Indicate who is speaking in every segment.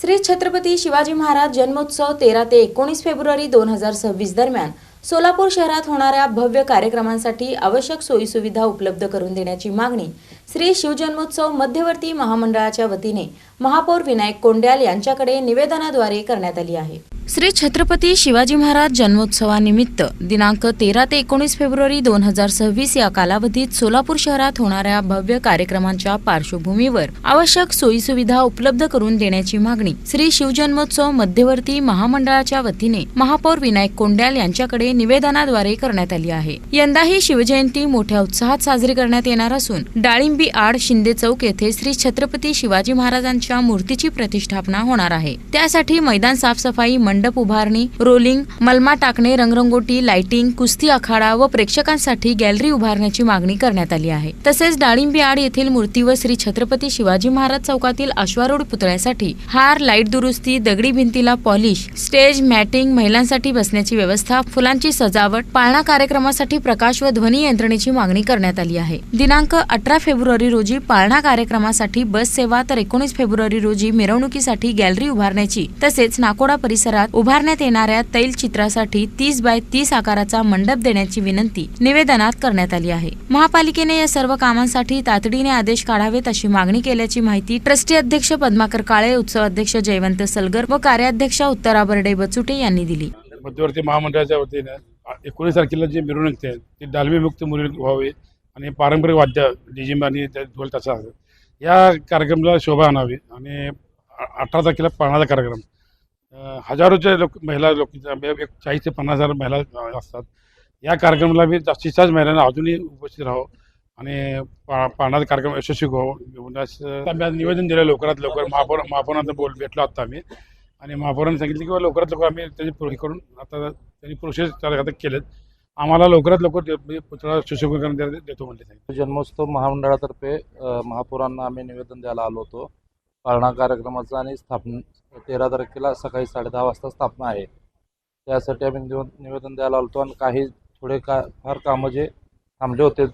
Speaker 1: श्री छत्रपती शिवाजी महाराज जन्मोत्सव 13 ते 19 फेब्रुवारी 2026 दरम्यान सोलापूर शहरात होणाऱ्या भव्य कार्यक्रमांसाठी आवश्यक सोयीसुविधा उपलब्ध करून देण्याची मागणी श्री शिवजन्मोत्सव मध्यवर्ती महामंडळाच्या वतीने महापौर विनायक कोंड्याल यांच्याकडे निवेदनाद्वारे करण्यात आली आहे। श्री छत्रपती शिवाजी महाराज जन्मोत्सवानिमित्त दिनांक 13 ते 19 फेब्रुवारी 2026 या कालावधीत सोलापूर शहरात होणाऱ्या भव्य कार्यक्रमांच्या पार्श्वभूमीवर आवश्यक सोयीसुविधा उपलब्ध करून देण्याची मागणी श्री शिवजन्मोत्सव मध्यवर्ती महामंडळाच्या वतीने महापौर विनायक कोंड्याल यांच्याकडे निवेदनाद्वारे करण्यात आली आहे। यंदाही शिवजयंती मोठ्या उत्साहात साजरी करण्यात येणार असून डाळिंबी आड शिंदे चौक येथे श्री छत्रपती शिवाजी महाराजांच्या मूर्तीची प्रतिष्ठापना होणार आहे। त्यासाठी मैदान साफसफाई, मंडप उभारणी, रोलिंग, मलमा टाकणे, रंगरंगोटी, लाइटिंग, कुस्ती आखाडा व प्रेक्षकांसाठी गॅलरी उभारण्याची मागणी करण्यात आली आहे। तसेच डाळिंबी आड येथील मूर्ती व श्री छत्रपती शिवाजी महाराज चौकातील अश्वारूढ पुतळ्यासाठी हार, लाईट दुरुस्ती, दगडी भिंतीला पॉलिश, स्टेज, मॅटिंग, महिलांसाठी बसण्याची व्यवस्था, फुलांची सजावट, पाळणा कार्यक्रमासाठी प्रकाश व ध्वनी यंत्रणेची मागणी करण्यात आली आहे। दिनांक 18 फेब्रुवारी रोजी पाळणा कार्यक्रमासाठी बस सेवा तर 19 फेब्रुवारी रोजी मिरवणुकीसाठी गॅलरी उभारण्याची तसेच नाकोडा परिसरात उभारण्यात येणाऱ्या तैलचित्रासाठी 30 बाय 30 आकाराचा मंडप देण्याची विनंती निवेदनात करण्यात आली आहे। महापालिकेने या सर्व कामांसाठी तातडीने आदेश काढावेत अशी मागणी केल्याची माहिती ट्रस्टी अध्यक्ष पद्माकर काळे, उत्सव अध्यक्ष जयवंत सलगर व कार्याध्यक्ष उत्तरा बर्डे बचुटे यांनी दिली।
Speaker 2: मध्यवर्ती महामंडळाच्या वतीने 19 तारखेला जी मिरवणूक आहे ती डालमी मुक्त मिरवणूक व्हावी आणि पारंपरिक वाद्य डीजे आणि ढोल ताशा या कार्यक्रमाला शोभा आणावी आणि 18 तारखेला पाळणाचा कार्यक्रम हजारोच्या महिला 40 ते 50,000 महिला असतात। या कार्यक्रमाला मी जास्तीत जास्त महिलांना अजूनही उपस्थित राहावं आणि पाळणाचा कार्यक्रम यशस्वी व्हावं निवेदन दिलं लवकरात लवकर। महापौरांचा भेटलो आता आम्ही आणि महापौरांनी सांगितलं की लवकरात लवकर आम्ही त्याची पूर्ण करून आता त्यांनी प्रोसेस केलेत। आम्हाला लवकरात लवकर पुतळा सुशोभीकरण देतो म्हणले।
Speaker 3: जन्मोत्सव महामंडळातर्फे महापौरांना आम्ही निवेदन द्यायला आलो होतो। पाळणा कार्यक्रमाचं आणि 13 तारखेला सकाळी 10:30 वाजता स्थापना आहे, त्यासाठी आम्ही निवेदन द्यायला आलो होतो आणि काही फार कामं जे थांबले होते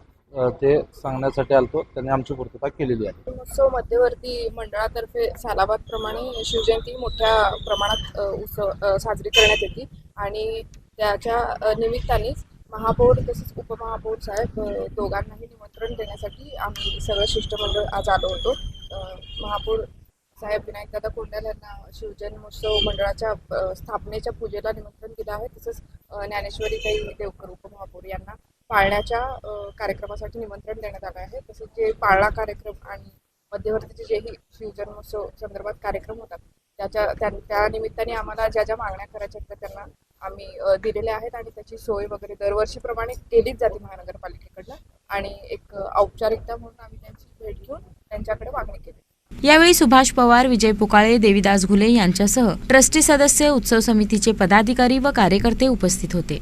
Speaker 3: ते सांगण्यासाठी आलतो, त्यांनी आमची पूर्तता केलेली आहे।
Speaker 4: उत्सव मध्यवर्ती मंडळातर्फे सालाबादप्रमाणे शिवजयंती मोठ्या प्रमाणात साजरी करण्यात येते आणि त्याच्या निमित्तानेच महापौर तसेच उपमहापौर साहेब दोघांनाही निमंत्रण देण्यासाठी आम्ही सगळं शिष्टमंडळ आज आलो होतो। महापौर साहेब विनायकदादा कोंड्याल यांना शिवजन्मोत्सव मंडळाच्या स्थापनेच्या पूजेला निमंत्रण दिलं आहे। तसंच ज्ञानेश्वरीताई देवकर उपमहापौर यांना पाळण्याच्या कार्यक्रमासाठी निमंत्रण देण्यात आलं आहे। तसेच जे पाळणा कार्यक्रम आणि मध्यवर्तीचे जेही शिवजन्मोत्सव संदर्भात कार्यक्रम होतात त्या निमित्ताने आम्हाला ज्या मागण्या करायच्या आहेत त्यांना आम्ही दिलेल्या आहेत आणि त्याची सोय वगैरे दरवर्षीप्रमाणे केलीच जाते महानगरपालिकेकडनं आणि एक औपचारिकता म्हणून आम्ही त्यांची भेट घेऊन त्यांच्याकडे मागणी केली।
Speaker 1: यावेळी सुभाष पवार, विजय पुकाळे, देवीदास घुले यांच्यासह ट्रस्टी सदस्य, उत्सव समितीचे पदाधिकारी व कार्यकर्ते उपस्थित होते।